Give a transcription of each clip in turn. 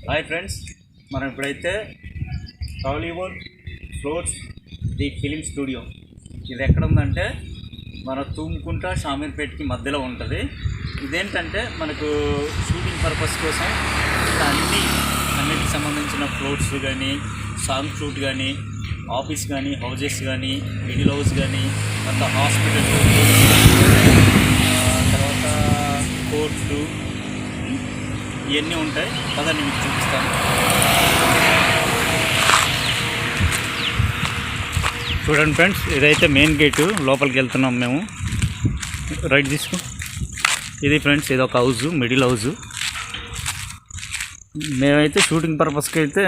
Hi friends, మనం ఇప్పుడైతే Tollywood floors the film studio. ఇది ఎక్కడ ఉందంటే మన తూముకుంట షామీర్పేట్కి మధ్యలో ఉంటుంది. ఇదేంటంటే మనకు షూటింగ్ పర్పస్ కోసం అన్నిటికి సంబంధించిన ఫ్లోర్స్ కానీ, సాంగ్ షూట్ కానీ, ఆఫీస్ కానీ, హౌజెస్ కానీ, మిడిల్ హౌస్ కానీ, తర్వాత హాస్పిటల్, తర్వాత కోర్టు, ఇవన్నీ ఉంటాయి. పదండి మీకు చూపిస్తాను. చూడండి ఫ్రెండ్స్, ఇదైతే మెయిన్ గేటు. లోపలికి వెళ్తున్నాం మేము. రైట్ తీసుకో. ఇది ఫ్రెండ్స్, ఇది ఒక హౌజు, మిడిల్ హౌజు. మేమైతే షూటింగ్ పర్పస్కి అయితే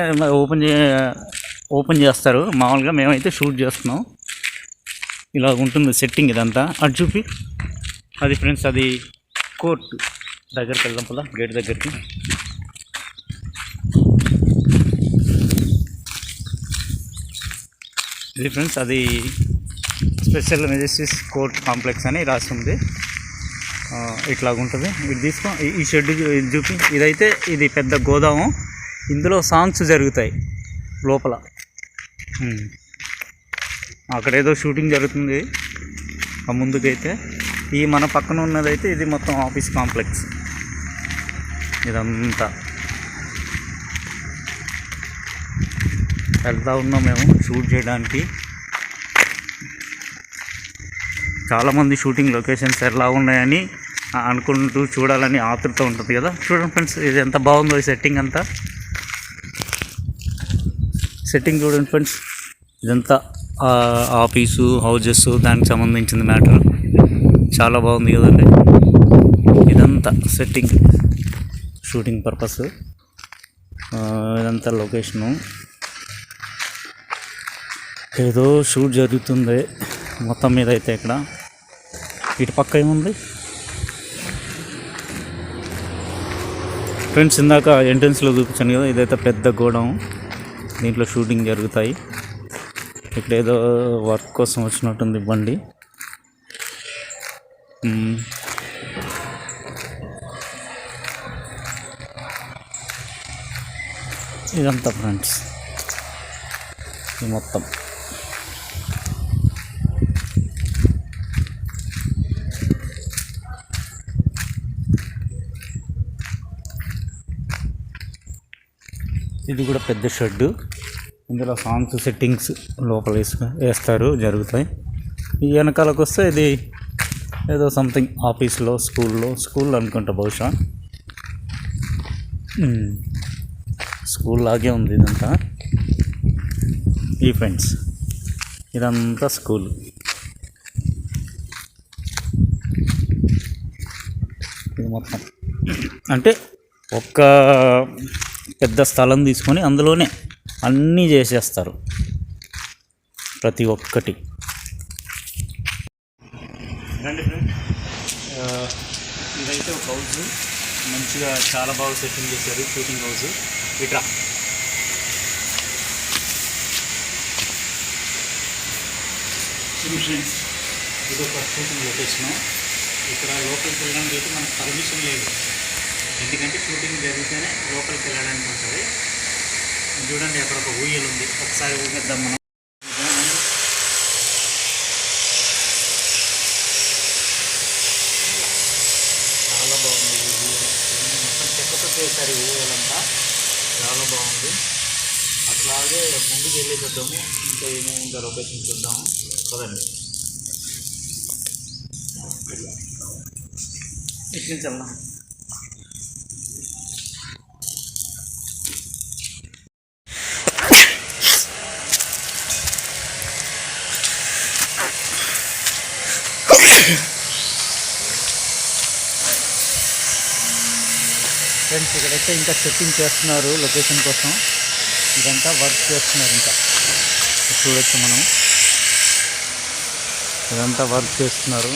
ఓపెన్ చేస్తారు మామూలుగా. మేమైతే షూట్ చేస్తున్నాం. ఇలా ఉంటుంది సెట్టింగ్ ఇదంతా. అటు చూపి. అది ఫ్రెండ్స్, అది కోర్టు దగ్గరికి వెళ్దాం కదా, గేట్ దగ్గరికి. ఇది ఫ్రెండ్స్, అది స్పెషల్ మెజెస్టిస్ కోర్ట్ కాంప్లెక్స్ అని రాస్తుంది. ఇట్లాగుంటుంది. ఇది తీసుకో. ఈ షెడ్ ఇది చూపి. ఇదైతే ఇది పెద్ద గోదాము. ఇందులో సాంగ్స్ జరుగుతాయి లోపల. అక్కడ ఏదో షూటింగ్ జరుగుతుంది ఆ ముందుకైతే. ఈ మన పక్కన ఉన్నదైతే ఇది మొత్తం ఆఫీస్ కాంప్లెక్స్. ఇదంతా వెళ్తా ఉన్నాం మేము షూట్ చేయడానికి. చాలామంది షూటింగ్ లొకేషన్స్ ఎలా ఉన్నాయని అనుకుంటూ చూడాలని ఆతృత ఉంటుంది కదా. చూడండి ఫ్రెండ్స్, ఇది ఎంత బాగుందో ఈ సెట్టింగ్ అంతా. సెట్టింగ్ చూడండి ఫ్రెండ్స్, ఇదంతా ఆఫీసు, హౌజెస్, దానికి సంబంధించిన మ్యాటర్. చాలా బాగుంది కదండి. ఇదంతా సెట్టింగ్, షూటింగ్ పర్పస్. ఇదంతా లొకేషను. ఏదో షూట్ జరుగుతుంది మొత్తం మీద అయితే. ఇక్కడ ఇటు పక్క ఏముంది ఫ్రెండ్స్, ఇందాక ఎంట్రన్స్లో చూపించాను కదా, ఇదైతే పెద్ద గోడౌన్. దీంట్లో షూటింగ్ జరుగుతాయి. ఇక్కడ ఏదో వర్క్ కోసం వచ్చినట్టుంది బండి. ఇదంతా ఫ్రెండ్స్, ఇది మొత్తం. ఇది కూడా పెద్ద షెడ్డు. ఇందులో సాంగ్స్ సెట్టింగ్స్ లోపల వేస్తారు, జరుగుతాయి. ఈ వెనకాలకు వస్తే ఇది ఏదో సంథింగ్ ఆఫీస్లో, స్కూల్ అనుకుంటా బహుశా. స్కూల్ లాగే ఉంది ఇదంతా. ఈ ఫ్రెండ్స్, ఇదంతా స్కూల్. ఇది మొత్తం అంటే ఒక్క పెద్ద స్థలం తీసుకొని అందులోనే అన్నీ చేసేస్తారు, ప్రతి ఒక్కటి. రండి ఫ్రెండ్, ఇదైతే ఒక హౌస్. మంచిగా చాలా బాగా సెట్టింగ్ చేశారు, షూటింగ్ హౌస్. ఇట్లా ఫ్రెండ్స్, ఇది ఒక షూటింగ్ లొకేషను. ఇక్కడ లోపలికి వెళ్ళడానికి అయితే మనకు పర్మిషన్ లేదు, ఎందుకంటే షూటింగ్ జరిగితేనే లోపలికి వెళ్ళడానికి ఉంటుంది. చూడండి, అక్కడ ఒక ఊయలు ఉంది. ఒకసారి ఊగేద్దాం మనం. చాలా బాగుంది ఈ ఊయలు. మొత్తం చెక్కతో చేశారు ఈ ఊయలంతా. చాలా బాగుంది. అట్లాగే ముందుకు వెళ్ళేసేద్దాము. ఇంకా ఏమేమి ఇంకా లొకేషన్ చూద్దాము కదండి. ఇటు నుంచి వెళ్దాం. ఫ్రెండ్స్, ఇక్కడైతే ఇంకా సెట్టింగ్ చేస్తున్నారు లొకేషన్ కోసం. ఇదంతా వర్క్ చేస్తున్నారు. ఇంకా చూడొచ్చు మనం, ఇదంతా వర్క్ చేస్తున్నారు.